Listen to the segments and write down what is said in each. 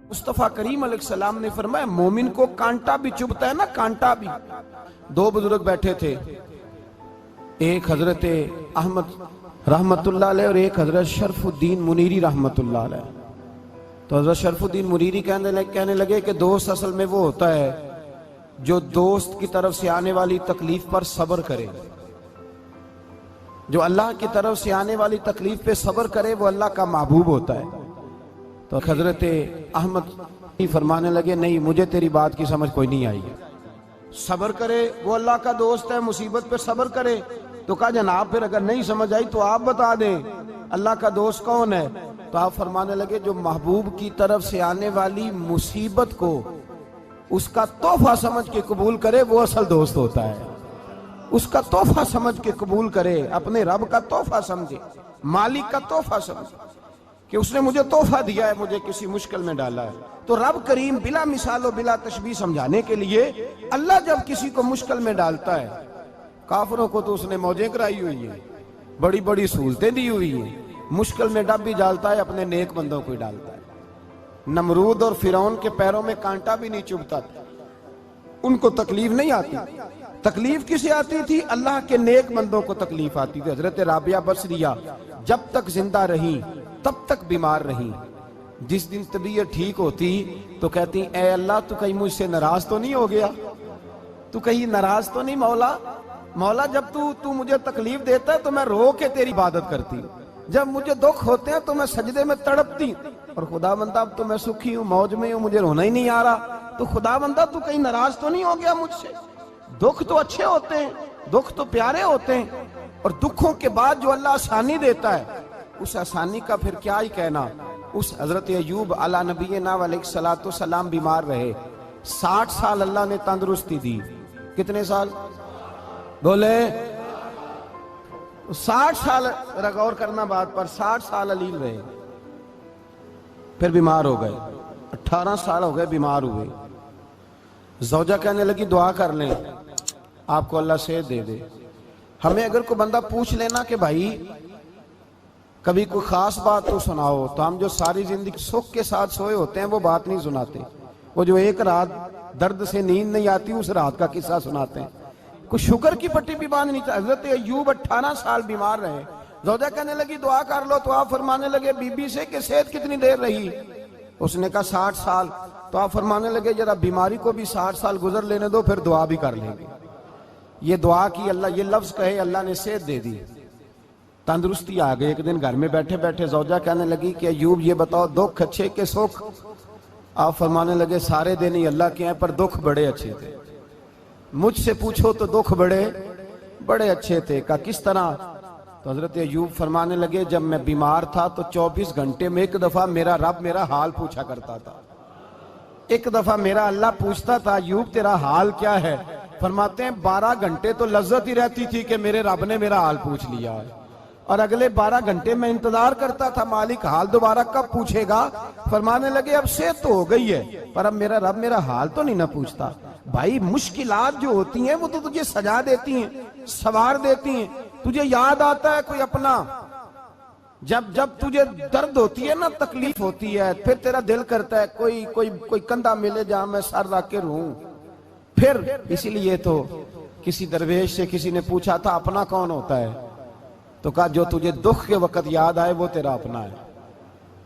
मुस्तफ़ा करीम अलैहिस्सलाम ने फरमाया मोमिन को कांटा भी चुभता है ना, कांटा भी। दो बुजुर्ग बैठे थे, एक हजरत अहमद रहमतुल्लाह अलैह और एक हजरत शरफुद्दीन मुनीरी रहमतुल्लाह अलैह। तो हजरत शरफुद्दीन मुनीरी कहने लगे कि दोस्त असल में वो होता है जो दोस्त की तरफ से आने वाली तकलीफ पर सब्र करे, जो अल्लाह की तरफ से आने वाली तकलीफ पे सब्र करे वो अल्लाह का महबूब होता है। तो हजरत अहमद फरमाने लगे नहीं, मुझे तेरी बात की समझ कोई नहीं आई। सब्र करे वो अल्लाह का दोस्त है, मुसीबत पे सब्र करे। तो कहा जनाब फिर अगर नहीं समझ आई तो आप बता दें अल्लाह का दोस्त कौन है। तो आप फरमाने लगे जो महबूब की तरफ से आने वाली मुसीबत को उसका तोहफा समझ के कबूल करे वो असल दोस्त होता है। उसका तोहफा समझ के कबूल करे, अपने रब का तोहफा समझे, मालिक का तोहफा समझे कि उसने मुझे तोहफा दिया है, मुझे किसी मुश्किल में डाला है। तो रब करीम बिला मिसालो बिला तशबीह समझाने के लिए अल्लाह जब किसी को मुश्किल में डालता है, काफिरों को तो उसने मौजें कराई हुई है, बड़ी बड़ी सहूलतें दी हुई है, मुश्किल में डब भी डालता है, अपने नेक बंदों को ही डालता है। नमरूद और फिरौन के पैरों में कांटा भी नहीं चुभता था, उनको तकलीफ नहीं आती। तकलीफ किसे आती थी? अल्लाह के नेक बंदों को तकलीफ आती थी। हजरत राबिया बसरिया जब तक जिंदा रही तब तक बीमार रही। जिस दिन तबीयत ठीक होती तो कहती ए अल्लाह तू कहीं मुझसे नाराज तो नहीं हो गया, तू कहीं नाराज तो नहीं मौला। मौला जब तू मुझे तकलीफ देता है तो मैं रो के तेरी इबादत करती हूँ, जब मुझे दुख होते हैं तो मैं सजदे में तड़पती। और खुदा बंदा अब तो मैं सुखी हूँ, मौज में हूँ, मुझे रोना ही नहीं आ रहा। तो खुदा बंदा तू कहीं नाराज तो नहीं हो गया मुझसे? दुख तो अच्छे होते हैं, दुख तो प्यारे होते हैं। और दुखों के बाद जो अल्लाह आसानी देता है उस आसानी का फिर क्या ही कहना। उस हजरत अय्यूब अला नबीना अलैहिस्सलातु सलाम बीमार रहे, 60 साल अल्लाह ने तंदुरुस्ती दी। कितने साल बोले? 60 साल गौर करना बात पर, 60 साल अलील रहे, फिर बीमार हो गए। 18 साल हो गए बीमार हुए। ज़ौजा कहने लगी दुआ कर लें आपको अल्लाह सेहत दे दे। हमें अगर कोई बंदा पूछ लेना कि भाई कभी कोई खास बात तो सुनाओ, तो हम जो सारी जिंदगी सुख के साथ सोए होते हैं वो बात नहीं सुनाते। वो जो एक रात दर्द से नींद नहीं आती उस रात का किस्सा सुनाते हैं। कुछ शुगर की पट्टी भी बांध नहीं। हजरत अय्यूब 18 साल बीमार रहे। ज़ौजा कहने लगी दुआ कर लो। तो आप फरमाने लगे बीबी से कि सेहत कितनी देर रही? उसने कहा 60 साल। तो आप फरमाने लगे जरा बीमारी को भी 60 साल गुजर लेने दो, फिर दुआ भी कर लेंगे। ये दुआ की अल्लाह, ये लफ्ज कहे अल्लाह ने सेहत दे दी, तंदुरुस्ती आ गई। एक दिन घर में बैठे बैठे ज़ौजा कहने लगी कि अय्यूब ये बताओ दुख अच्छे के सुख? आप फरमाने लगे सारे दिन ही अल्लाह के हैं पर दुख बड़े अच्छे थे। मुझसे पूछो तो दुख बड़े अच्छे थे। का किस तरह? तो हजरत अय्यूब फरमाने लगे जब मैं बीमार था तो 24 घंटे में एक दफा मेरा रब मेरा हाल पूछा करता था। एक दफा मेरा अल्लाह पूछता था अय्यूब तेरा हाल क्या है? फरमाते हैं 12 घंटे तो लज्जत ही रहती थी कि मेरे रब ने मेरा हाल पूछ लिया है, और अगले 12 घंटे में इंतजार करता था मालिक हाल दोबारा कब पूछेगा। फरमाने लगे अब सेहत तो हो गई है पर अब मेरा रब मेरा हाल तो नहीं ना पूछता। भाई मुश्किलात जो होती हैं वो तो तुझे सजा देती हैं, सवार देती हैं। तुझे याद आता है कोई अपना, जब तुझे दर्द होती है ना, तकलीफ होती है, फिर तेरा दिल करता है कोई कंधा मिले जहां मैं सर रख के रहूं। फिर इसीलिए तो किसी दरवेश से किसी ने पूछा था अपना कौन होता है? तो कहा जो तुझे दुख के वक्त याद आए वो तेरा अपना है।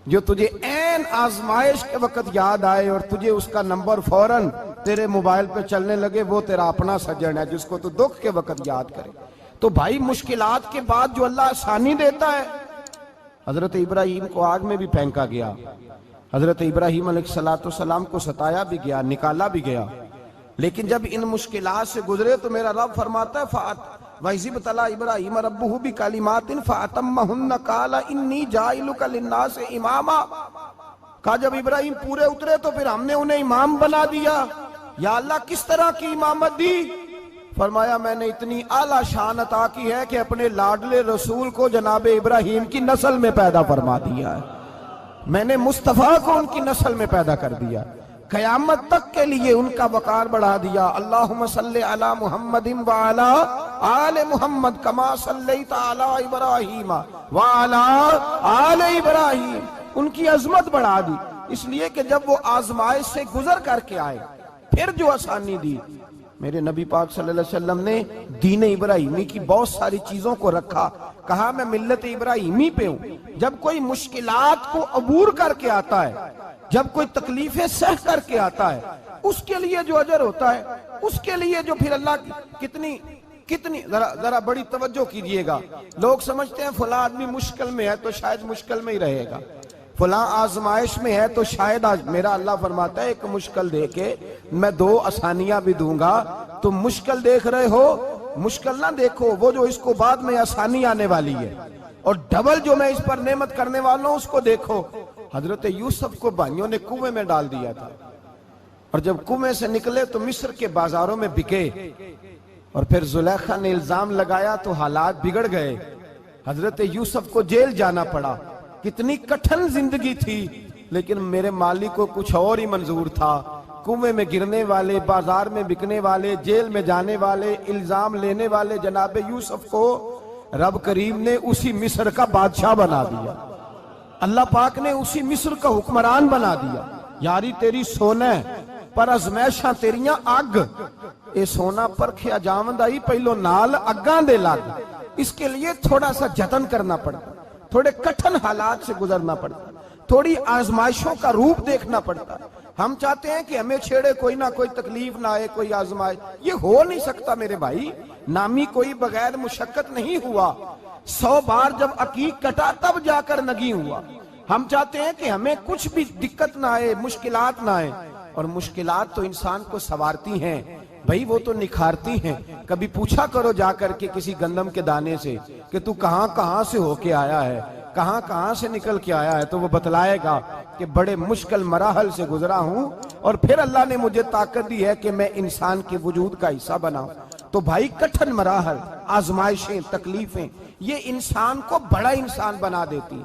जो तुझे ऐन आजमाइश के वक्त याद आए और तुझे उसका नंबर फौरन तेरे मोबाइल पे चलने लगे वो तेरा अपना सज्जन है, जिसको तू दुख के वक्त याद करे। तो भाई मुश्किलात के बाद जो अल्लाह आसानी देता है। हजरत इब्राहिम को आग में भी फेंका गया, हजरत इब्राहिम अलैहिस्सलाम को सताया भी गया, निकाला भी गया, लेकिन जब इन मुश्किलात से गुजरे तो मेरा रब फरमाता है वइज़ तला इब्राहिम रब्बुहु बिकलिमातिन फअतम्महुन्ना काला इन्नी जाइलुका लिन्नासि इमामा। कहा जब इब्राहिम पूरे उतरे तो फिर हमने उन्हें इमाम बना दिया। या अल्लाह किस तरह की इमामत दी? फरमाया मैंने इतनी आला शान अता की है कि अपने लाडले रसूल को जनाब इब्राहिम की नस्ल में पैदा फरमा दिया है। मैंने मुस्तफा को उनकी नस्ल में पैदा कर दिया, कयामत तक के लिए उनका वकार बढ़ा दिया। अल्लाहुम्मा सल्ली अला मुहम्मदिन व अला आले मुहम्मद कमा सल्लैता अला इब्राहीम व अला आले इब्राहीम। उनकी अजमत बढ़ा दी। इसलिए कि जब वो आजमाइश से गुजर करके आए फिर जो आसानी दी। मेरे नबी पाक सल्लल्लाहु अलैहि वसल्लम ने दीन इब्राहिमी की बहुत सारी चीजों को रखा, कहा मैं मिल्लत इब्राहिमी पे हूं। जब कोई मुश्किलात को अबूर करके आता है, जब कोई तकलीफें सह करके आता है, उसके लिए जो अजर होता है, उसके लिए जो फिर अल्लाह कितनी कितनी जरा बड़ी तवज्जो कीजिएगा। लोग समझते हैं फला आदमी मुश्किल में है तो शायद मुश्किल में ही रहेगा, फला आजमाइश में है तो शायद आज मेरा अल्लाह फरमाता है एक मुश्किल दे के मैं 2 आसानियां भी दूंगा। तुम मुश्किल देख रहे हो, मुश्किल ना देखो, वो जो इसको बाद में आसानी आने वाली है, और डबल जो मैं इस पर नेमत करने वाला हूं उसको देखो। हजरत यूसुफ को भाइयों ने कुएं में डाल दिया था, और जब कुएं से निकले तो मिस्र के बाजारों में बिके, और फिर जुलेखा ने इल्जाम लगाया तो हालात बिगड़ गए। हजरत यूसुफ को जेल जाना पड़ा। कितनी कठिन जिंदगी थी, लेकिन मेरे मालिक को कुछ और ही मंजूर था। कुएं में गिरने वाले, बाजार में बिकने वाले, जेल में जाने वाले, इल्जाम लेने वाले जनाब यूसुफ को रब करीम ने उसी मिस्र का बादशाह बना दिया। अल्लाह पाक ने उसी मिस्र का हुक्मरान बना दिया। यारी तेरी सोना पर अजमैशा तेरियां अग, ये सोना परखिया जावंदा ही पहलो नाल अग्गां दे लग। इसके लिए थोड़ा सा जतन करना पड़ता, थोड़े कठिन हालात से गुजरना पड़ता, थोड़ी आजमाइशों का रूप देखना पड़ता। हम चाहते हैं कि हमें छेड़े कोई ना कोई तकलीफ ना आए, कोई आजमाइश, ये हो नहीं सकता मेरे भाई। नामी कोई बगैर मुशक्कत नहीं हुआ। 100 बार जब अकीक कटा तब जाकर नगी हुआ। हम चाहते हैं कि हमें कुछ भी दिक्कत ना आए, मुश्किलात ना आए, और मुश्किलात तो इंसान को संवारती हैं भाई, वो तो निखारती हैं। कभी पूछा करो जाकर के किसी गंदम के दाने से कि तू कहां कहां से होके आया है, कहां कहां से निकल के आया है, तो वो बतलाएगा कि बड़े मुश्किल मराहल से गुजरा हूं, और फिर अल्लाह ने मुझे ताकत दी है कि मैं इंसान के वजूद का हिस्सा बनाऊं। तो भाई कठिन मराहल, आजमाइशें, तकलीफें, ये इंसान को बड़ा इंसान बना देती।